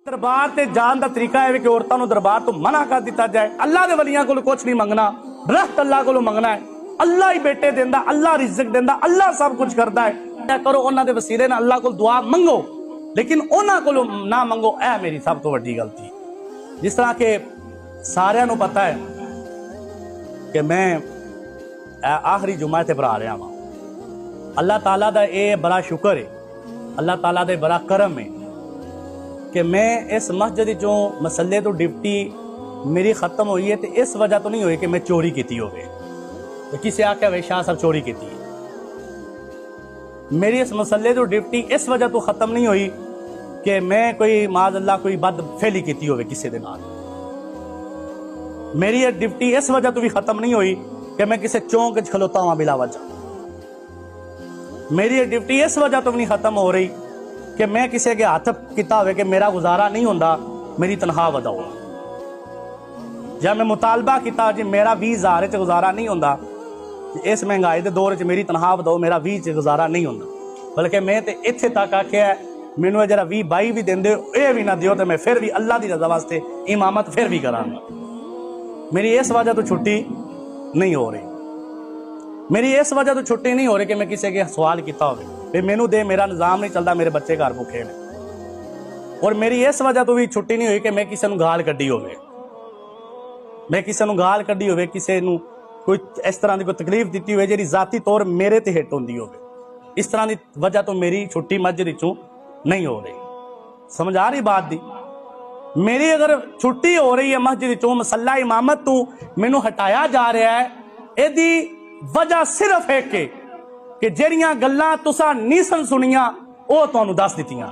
दरबार ते जान दा तरीका है कि औरतों को दरबार तो मना कर दिता जाए। अल्लाह दे वलियां कोल कुछ नहीं मंगना, रख्त अल्लाह कोल मंगना है। अल्लाह ही बेटे देंदा, अल्लाह रिज़्क देंदा, अल्लाह सब कुछ करता है। करो उन्हां दे वसीले नाल अल्लाह कोल दुआ मंगो, लेकिन उन्हां कोल ना मंगो। ऐ मेरी सब तो वड्डी गलती। जिस तरह के सारियां नूं पता है कि मैं आखिरी जुम्मे ते भरा रहा वां। अल्लाह ताला दा ये बड़ा शुक्र है, अल्लाह ताला दा बड़ा करम है कि मैं इस मस्जिद चों मसले तो डिप्टी मेरी खत्म हुई है। तो इस वजह तो नहीं हुई कि मैं चोरी की होवे, तो किसी आख्या वे शाह साहब चोरी की। मेरी इस मसले तो डिप्टी इस वजह तो खत्म नहीं हुई कि मैं कोई माज अल्लाह कोई बद फैली की होवे किसी दे नाल। मेरी डिप्टी इस वजह तो भी खत्म नहीं हुई कि मैं किसी चौंक च खलोता हुआ बिला वजह। मेरी डिप्टी इस वजह तो भी नहीं खत्म हो रही कि मैं किसी के हाथ किता हुए कि मेरा गुजारा नहीं होंदा, मेरी तनख्वाह वधाओ। जब मैं मुतालबा किया जी मेरा 20,000 च गुजारा नहीं होंदा, इस महंगाई के दौर च मेरी तनख्वाह वधाओ, मेरा 20 च गुजारा नहीं होंदा, बल्कि मैं तो इत्थे तक आख्या मैनू जरा 20-22 भी देंदे ये भी ना दियो तो मैं फिर भी अल्लाह की रजा वास्ते इमामत फिर भी करांगा। मेरी इस वजह तो छुट्टी नहीं हो रही। मेरी इस वजह तो छुट्टी नहीं हो रही कि मैं किसी के सवाल किया हो मैनू दे, मेरा निज़ाम नहीं चलता, मेरे बच्चे घर भुखे ने। और मेरी इस वजह तो भी छुट्टी नहीं हुई कि मैं किसी गाल कड्डी होवे, मैं किसी गाल कड्डी होवे, किसी कोई इस तरह की कोई तकलीफ दी हुई जी जाती तौर मेरे ते हिट होंदी होवे। इस तरह की वजह तो मेरी छुट्टी मस्जिद चों नहीं हो रही। समझ आ रही बात दी? मेरी अगर छुट्टी हो रही है मस्जिद चों, मसला इमामत तो मैनू हटाया जा रहा है, यदि वजह सिर्फ है कि जेड़ियां गल्लां तुसां नहीं सन सुनियां वो तुहानू दस दित्तियां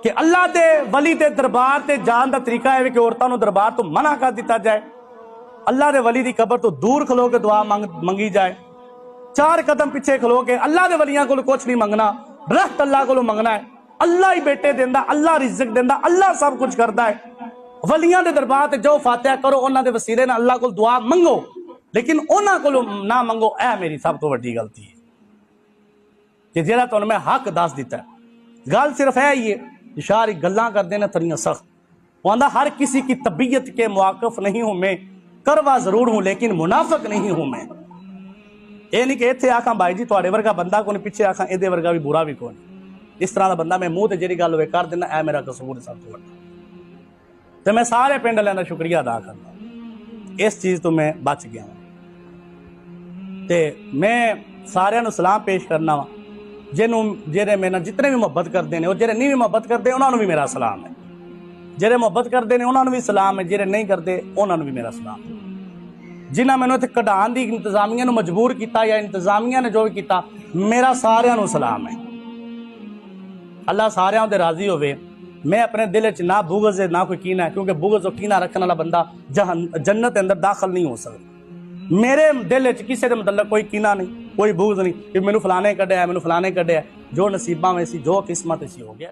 कि अल्लाह दे वली दे दरबार ते जान दा तरीका है कि औरतों को दरबार तो मना कर दिता जाए। अल्लाह दे वली दी कब्र तो दूर खलो के दुआ मंगी जाए। 4 कदम पीछे खलो के अल्लाह दे वलियां कोल कुछ नहीं मंगना, रख्त अल्लाह कोल मंगना है। अल्लाह ही बेटे देंदा, अल्लाह रिज़्क देंदा, अल्लाह सब कुछ करता है। वलियां दे दरबार ते जाओ, फातिहा करो, उन्हां दे वसीले नाल अल्लाह कोल दुआ मंगो, लेकिन उन्हां कोल ना मंगो। ऐ मेरी सब तो वड्डी गलती है कि जेड़ा तुहानू मैं हक दस दिता है। गल सिर्फ है ही है, इशारे गल्लां करदे ने थोड़ियां सख्त। वो आंदा हर किसी की तबीयत के मुआकफ नहीं हूं मैं, करवा जरूर हूं लेकिन मुनाफिक नहीं हूं मैं। ये नहीं कि इत्थे आखां भाई जी तुहाडे वर्गा बंदा कोई, पीछे आखां इहदे वर्गा भी बुरा भी कोई। इस तरह का बंदा मैं मूँह ते जेड़ी गल होवे कर देना, ऐ मेरा कसूर है सब तो वड्डा। तो मैं सारे पिंड वालियां दा शुक्रिया अदा करना, इस चीज़ तो मैं बच गया। ते मैं सारियां नूं सलाम पेश करना वा जेरे मेरे नाल जितने भी मुहब्बत करते हैं, और जेरे नहीं भी मुहब्बत करते उन्होंने भी मेरा सलाम है। जेरे मुहब्बत करते हैं उन्होंने भी सलाम है, जेरे नहीं करते उन्होंने भी मेरा सलाम है। जिन्हें मैंने इत्थे कढाण दी इंतजामिया नूं मजबूर किया या इंतजामिया ने जो भी किया, मेरा सारियां नूं सलाम है। अल्लाह सारियां दे राजी होवे। मैं अपने दिल च ना बुग़्ज़ है ना कोई कीना है, क्योंकि बुग़्ज़ और कीना रखने वाला बंदा जन्नत के अंदर दाखिल नहीं हो सकता। मेरे दिल च किसी के मतलब कोई कीना नहीं, कोई बुग़्ज़ नहीं कि मैनू फलाने कढ़िया, मैनू फलाने कढ़िया। जो नसीबा में सी, जो किस्मत सी हो गया।